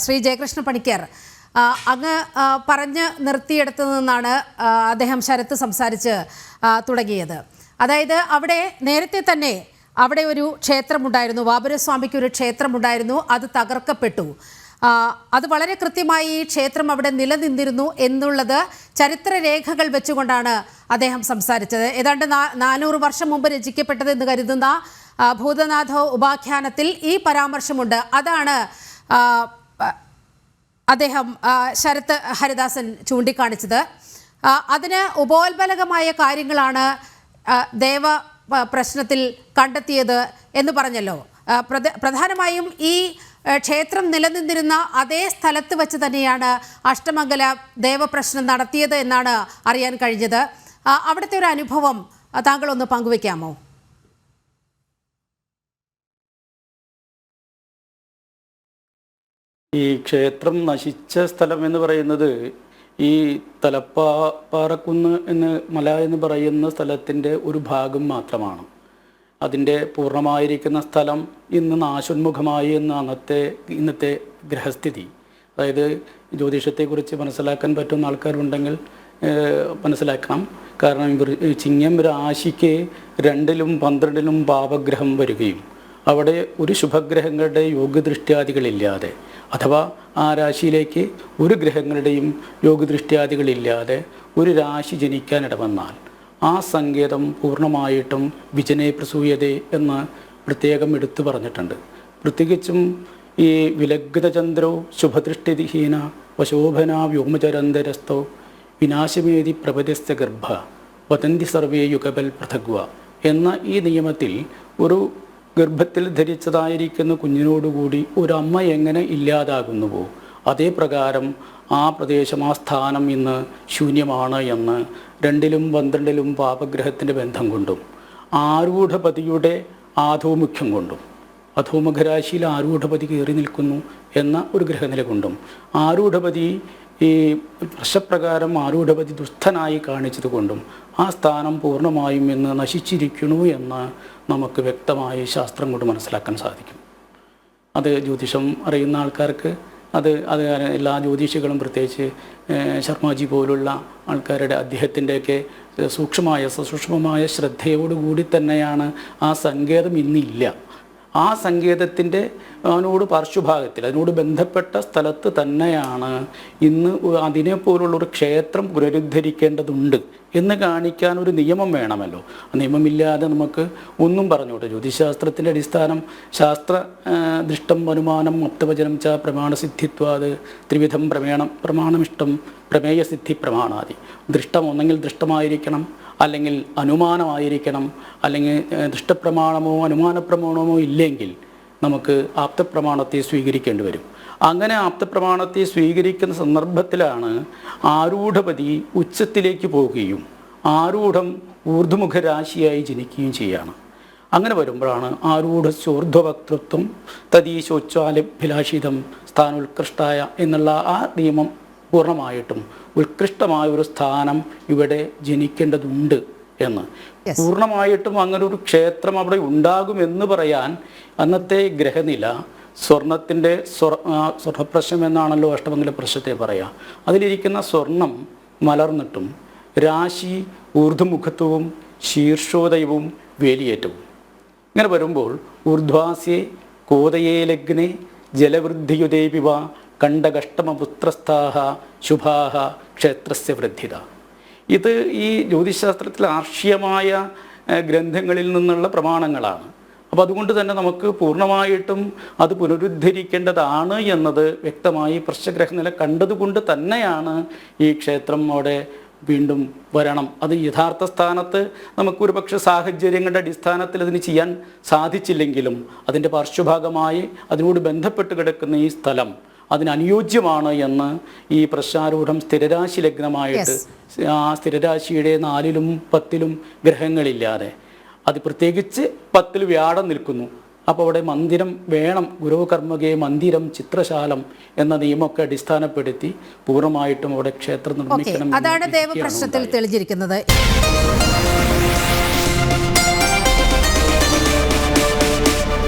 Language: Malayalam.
ശ്രീ ജയകൃഷ്ണ പണിക്കർ, അങ്ങ് പറഞ്ഞ് നിർത്തിയെടുത്തു നിന്നാണ് അദ്ദേഹം ശരത്ത് സംസാരിച്ച് തുടങ്ങിയത്. അതായത് അവിടെ നേരത്തെ തന്നെ അവിടെ ഒരു ക്ഷേത്രമുണ്ടായിരുന്നു, വാപുരസ്വാമിക്ക് ഒരു ക്ഷേത്രമുണ്ടായിരുന്നു, അത് തകർക്കപ്പെട്ടു. അത് വളരെ കൃത്യമായി ഈ ക്ഷേത്രം അവിടെ നിലനിന്നിരുന്നു എന്നുള്ളത് ചരിത്രരേഖകൾ വെച്ചുകൊണ്ടാണ് അദ്ദേഹം സംസാരിച്ചത്. ഏതാണ്ട് 400 വർഷം മുമ്പ് രചിക്കപ്പെട്ടത് എന്ന് കരുതുന്ന ഭൂതനാഥ ഉപാഖ്യാനത്തിൽ ഈ പരാമർശമുണ്ട്. അതാണ് അദ്ദേഹം ശരത്ത് ഹരിദാസൻ ചൂണ്ടിക്കാണിച്ചത്. അതിന് ഉപോത്ബലകമായ കാര്യങ്ങളാണ് ദേവ പ്രശ്നത്തിൽ കണ്ടെത്തിയത് എന്ന് പറഞ്ഞല്ലോ. പ്രധാനമായും ഈ ക്ഷേത്രം നിലനിന്നിരുന്ന അതേ സ്ഥലത്ത് വെച്ച് തന്നെയാണ് അഷ്ടമംഗല ദേവപ്രശ്നം നടത്തിയത് എന്നാണ് അറിയാൻ കഴിഞ്ഞത്. അവിടുത്തെ ഒരു അനുഭവം താങ്കൾ ഒന്ന് പങ്കുവെക്കാമോ? ഈ ക്ഷേത്രം നശിച്ച സ്ഥലം എന്ന് പറയുന്നത് ഈ തലപ്പാറക്കുന്ന് മല എന്ന് പറയുന്ന സ്ഥലത്തിൻ്റെ ഒരു ഭാഗം മാത്രമാണ്. അതിൻ്റെ പൂർണ്ണമായിരിക്കുന്ന സ്ഥലം ഇന്ന് നാശോന്മുഖമായി ഇന്നത്തെ ഗ്രഹസ്ഥിതി. അതായത് ജ്യോതിഷത്തെക്കുറിച്ച് മനസ്സിലാക്കാൻ പറ്റുന്ന ആൾക്കാരുണ്ടെങ്കിൽ മനസ്സിലാക്കണം. കാരണം ചിങ്ങം രാശിക്ക് 2-ലും 12-ലും പാപഗ്രഹം വരികയും അവിടെ ഒരു ശുഭഗ്രഹങ്ങളുടെ യോഗദൃഷ്ട്യാദികളില്ലാതെ, അഥവാ ആ രാശിയിലേക്ക് ഒരു ഗ്രഹങ്ങളുടെയും യോഗദൃഷ്ട്യാദികളില്ലാതെ ഒരു രാശി ജനിക്കാനിടവന്നാൽ ആ സങ്കേതം പൂർണ്ണമായിട്ടും വിജനേ പ്രസൂയതേ എന്ന് പ്രത്യേകം എടുത്തു പറഞ്ഞിട്ടുണ്ട്. പ്രത്യേകിച്ചും ഈ വിലഗ്ധചന്ദ്രോ ശുഭദൃഷ്ടിഹീന വശോഭന വ്യോമചരന്തരസ്ഥോ വിനാശമേതി പ്രപദസ്ഥ ഗർഭ വദന്തി സർവേ യുഗബൽ പൃഥഗ്വ എന്ന ഈ നിയമത്തിൽ ഒരു ഗർഭത്തിൽ ധരിച്ചതായിരിക്കുന്ന കുഞ്ഞിനോടുകൂടി ഒരമ്മ എങ്ങനെ ഇല്ലാതാകുന്നുവോ അതേ പ്രകാരം ആ പ്രദേശം, ആ സ്ഥാനം ഇന്ന് ശൂന്യമാണ് എന്ന് 2-ലും 12-ലും പാപഗ്രഹത്തിൻ്റെ ബന്ധം കൊണ്ടും ആരൂഢപതിയുടെ ആധോമുഖ്യം കൊണ്ടും, അധോമുഖരാശിയിൽ ആരൂഢപതി കയറി നിൽക്കുന്നു എന്ന ഒരു ഗ്രഹനില കൊണ്ടും, ആരൂഢപതി ഈ വർഷപ്രകാരം ആരൂഢപതി ദുസ്ഥനായി കാണിച്ചത് കൊണ്ടും ആ സ്ഥാനം പൂർണ്ണമായും ഇന്ന് നശിച്ചിരിക്കുന്നു എന്ന് നമുക്ക് വ്യക്തമായി ശാസ്ത്രം കൊണ്ട് മനസ്സിലാക്കാൻ സാധിക്കും. അത് ജ്യോതിഷം അറിയുന്ന ആൾക്കാർക്ക് അത് എല്ലാ ജ്യോതിഷികളും, പ്രത്യേകിച്ച് ശർമാജി പോലുള്ള ആൾക്കാരുടെ അദ്ദേഹത്തിൻ്റെയൊക്കെ സസൂക്ഷ്മമായ ശ്രദ്ധയോടുകൂടി തന്നെയാണ് ആ സങ്കേതം ഇന്നില്ല. ആ സങ്കേതത്തിൻ്റെ പാർശ്വഭാഗത്തിൽ അതിനോട് ബന്ധപ്പെട്ട സ്ഥലത്ത് തന്നെയാണ് ഇന്ന് അതിനെപ്പോലുള്ളൊരു ക്ഷേത്രം പുനരുദ്ധരിക്കേണ്ടതുണ്ട് എന്ന് കാണിക്കാൻ ഒരു നിയമം വേണമല്ലോ. ആ നിയമമില്ലാതെ നമുക്ക് ഒന്നും പറഞ്ഞോട്ടെ. ജ്യോതിശാസ്ത്രത്തിൻ്റെ അടിസ്ഥാനം ശാസ്ത്ര ദൃഷ്ടം അനുമാനം അപ്തവചനം ച പ്രമാണസിദ്ധിത്വാത് ത്രിവിധം പ്രമാണമിഷ്ടം പ്രമേയസിദ്ധി പ്രമാണാദി. ദൃഷ്ടം ഒന്നെങ്കിൽ ദൃഷ്ടമായിരിക്കണം, അല്ലെങ്കിൽ അനുമാനമായിരിക്കണം, അല്ലെങ്കിൽ ദൃഷ്ടപ്രമാണമോ അനുമാനപ്രമാണമോ ഇല്ലെങ്കിൽ നമുക്ക് ആപ്തപ്രമാണത്തെ സ്വീകരിക്കേണ്ടി വരും. അങ്ങനെ ആപ്തപ്രമാണത്തെ സ്വീകരിക്കുന്ന സന്ദർഭത്തിലാണ് ആരൂഢപതി ഉച്ചത്തിലേക്ക് പോവുകയും ആരൂഢം ഊർധ്വമുഖരാശിയായി ജനിക്കുകയും ചെയ്യുകയാണ്. അങ്ങനെ വരുമ്പോഴാണ് ആരൂഢസ്യോർധ്വവക്തൃത്വം തദീശോച്ഛാലഭിലാഷിതം സ്ഥാനോത്കൃഷ്ടായ എന്നുള്ള ആ നിയമം പൂർണ്ണമായിട്ടും ഉത്കൃഷ്ടമായ ഒരു സ്ഥാനം ഇവിടെ ജനിക്കേണ്ടതുണ്ട് എന്ന്. പൂർണ്ണമായിട്ടും അങ്ങനെ ഒരു ക്ഷേത്രം അവിടെ ഉണ്ടാകുമെന്ന് പറയാൻ അന്നത്തെ ഗ്രഹനില സ്വർണത്തിൻ്റെ സ്വർണപ്രശ്നം എന്നാണല്ലോ അഷ്ടമംഗല പ്രശ്നത്തെ പറയാം. അതിലിരിക്കുന്ന സ്വർണം മലർന്നിട്ടും രാശി ഊർധ്വമുഖത്വവും ശീർഷോദയവും വേലിയേറ്റവും. ഇങ്ങനെ വരുമ്പോൾ ഊർധ്വാസ്യേ കോതയേ ലഗ്നെ ജലവൃദ്ധിയുദേവിവ കണ്ടകഷ്ടമപുത്രസ്ഥാഹ ശുഭാഹ ക്ഷേത്രസ്യ വൃദ്ധിത. ഇത് ഈ ജ്യോതിശാസ്ത്രത്തിൽ ആർഷ്യമായ ഗ്രന്ഥങ്ങളിൽ നിന്നുള്ള പ്രമാണങ്ങളാണ്. അപ്പോൾ അതുകൊണ്ട് തന്നെ നമുക്ക് പൂർണ്ണമായിട്ടും അത് പുനരുദ്ധരിക്കേണ്ടതാണ് എന്നത് വ്യക്തമായി പ്രശ്നഗ്രഹനില കണ്ടതുകൊണ്ട് തന്നെയാണ് ഈ ക്ഷേത്രം അവിടെ വീണ്ടും വരണം. അത് യഥാർത്ഥ സ്ഥാനത്ത് നമുക്കൊരു പക്ഷേ സാഹചര്യങ്ങളുടെ അടിസ്ഥാനത്തിൽ അതിന് ചെയ്യാൻ സാധിച്ചില്ലെങ്കിലും അതിൻ്റെ പാർശ്വഭാഗമായി അതിനോട് ബന്ധപ്പെട്ട് കിടക്കുന്ന ഈ സ്ഥലം അതിനനുയോജ്യമാണ് എന്ന് ഈ പ്രശ്നാരൂഢം സ്ഥിരരാശി ലഗ്നമായിട്ട് ആ സ്ഥിരരാശിയുടെ 4-ലും 10-ലും ഗ്രഹങ്ങളില്ലാതെ, അത് പ്രത്യേകിച്ച് 10-ൽ വ്യാഴം നിൽക്കുന്നു. അപ്പോൾ അവിടെ മന്ദിരം വേണം, ഗുരുകർമ്മകേ മന്ദിരം ചിത്രശാലം എന്ന നിയമമൊക്കെ അടിസ്ഥാനപ്പെടുത്തി പൂർണ്ണമായിട്ടും അവിടെ ക്ഷേത്രം നിർമ്മിക്കണം. അതാണ് ദേവപ്രശ്നത്തിൽ തെളിഞ്ഞിരിക്കുന്നത്.